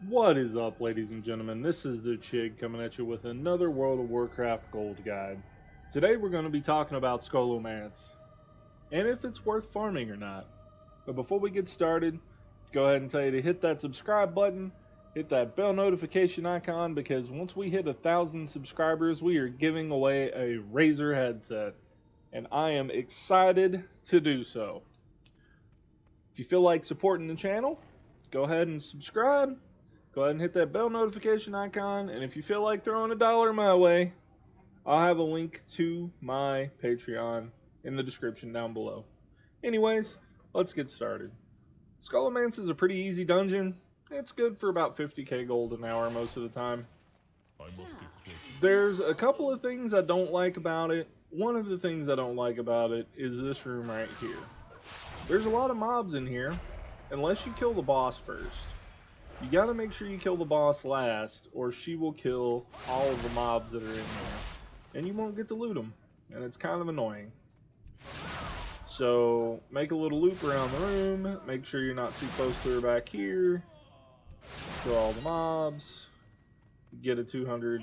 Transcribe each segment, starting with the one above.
What is up, ladies and gentlemen? This is the Chig coming at you with another World of Warcraft Gold Guide. Today we're going to be talking about Scholomance and if it's worth farming or not. But before we get started, go ahead and tell you to hit that subscribe button, hit that bell notification icon, because once we hit 1,000 subscribers, we are giving away a Razer headset, and I am excited to do so. If you feel like supporting the channel, go ahead and subscribe. Go ahead and hit that bell notification icon, and if you feel like throwing $1 my way, I'll have a link to my Patreon in the description down below. Anyways, let's get started. Scholomance is a pretty easy dungeon. It's good for about 50k gold an hour most of the time. There's a couple of things I don't like about it. One of the things I don't like about it is this room right here. There's a lot of mobs in here, unless you kill the boss first. You gotta make sure you kill the boss last, or she will kill all of the mobs that are in there, and you won't get to loot them, and it's kind of annoying. So make a little loop around the room, make sure you're not too close to her back here, kill all the mobs, get a 200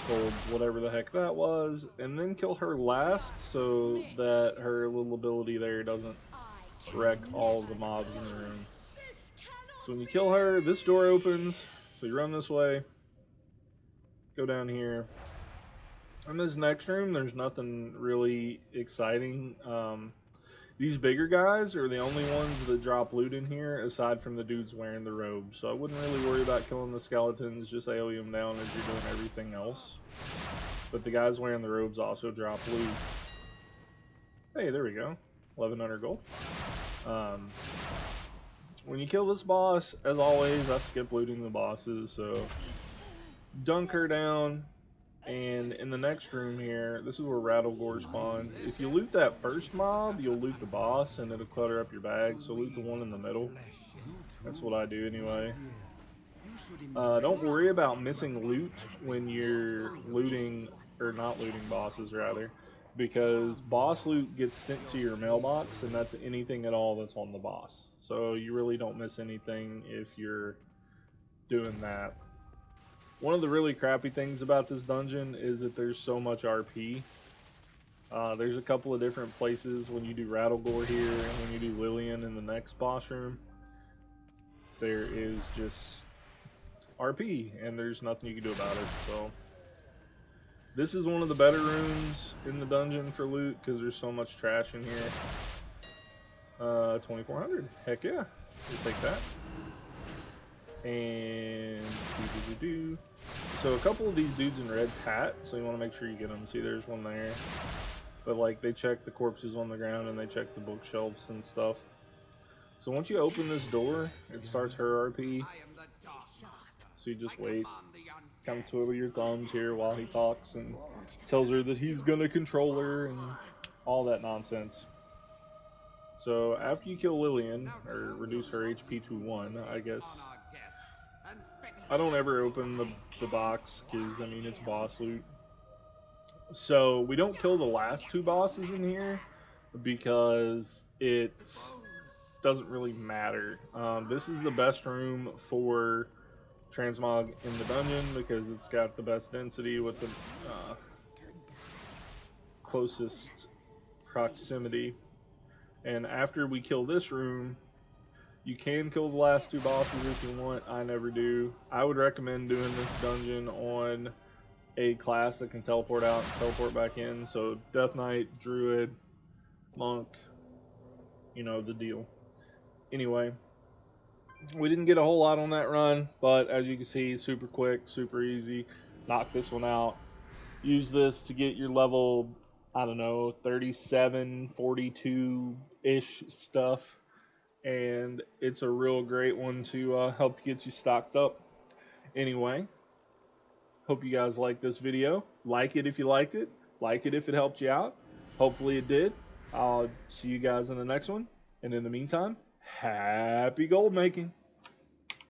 gold, whatever the heck that was, and then kill her last so that her little ability there doesn't wreck all of the mobs in the room. So when you kill her, this door opens, so you run this way, go down here. In this next room, there's nothing really exciting. These bigger guys are the only ones that drop loot in here, aside from the dudes wearing the robes. So I wouldn't really worry about killing the skeletons, just AoE them down as you're doing everything else. But the guys wearing the robes also drop loot. Hey, there we go. 1100 gold. When you kill this boss, as always, I skip looting the bosses, so dunk her down, and in the next room here, this is where Rattlegore spawns. If you loot that first mob, you'll loot the boss, and it'll clutter up your bag, so loot the one in the middle. That's what I do anyway. Don't worry about missing loot when you're looting, or not looting bosses, rather, because boss loot gets sent to your mailbox, and that's anything at all that's on the boss. So you really don't miss anything if you're doing that. One of the really crappy things about this dungeon is that there's so much RP. There's a couple of different places when you do Rattlegore here and when you do Lillian in the next boss room. There is just RP, and there's nothing you can do about it. So this is one of the better rooms in the dungeon for loot because there's so much trash in here. 2400. Heck yeah. We'll take that. And so a couple of these dudes in red pat, so you want to make sure you get them. See, there's one there. But like, they check the corpses on the ground and they check the bookshelves and stuff. So once you open this door, it starts her RP. So you just wait. Kind of twiddle your thumbs here while he talks and tells her that he's gonna control her and all that nonsense. So after you kill Lillian, or reduce her HP to 1, I guess. I don't ever open the box, because, I mean, it's boss loot. So we don't kill the last 2 bosses in here, because it doesn't really matter. This is the best room for Transmog in the dungeon, because it's got the best density with the closest proximity. And after we kill this room, you can kill the last 2 bosses if you want. I never do. I would recommend doing this dungeon on a class that can teleport out and teleport back in. So Death Knight, Druid, Monk, you know the deal. Anyway, we didn't get a whole lot on that run, but as you can see, super quick, super easy. Knock this one out. Use this to get your level, I don't know, 37, 42-ish stuff. And it's a real great one to help get you stocked up. Anyway, hope you guys like this video. Like it if you liked it. Like it if it helped you out. Hopefully it did. I'll see you guys in the next one. And in the meantime, happy gold making.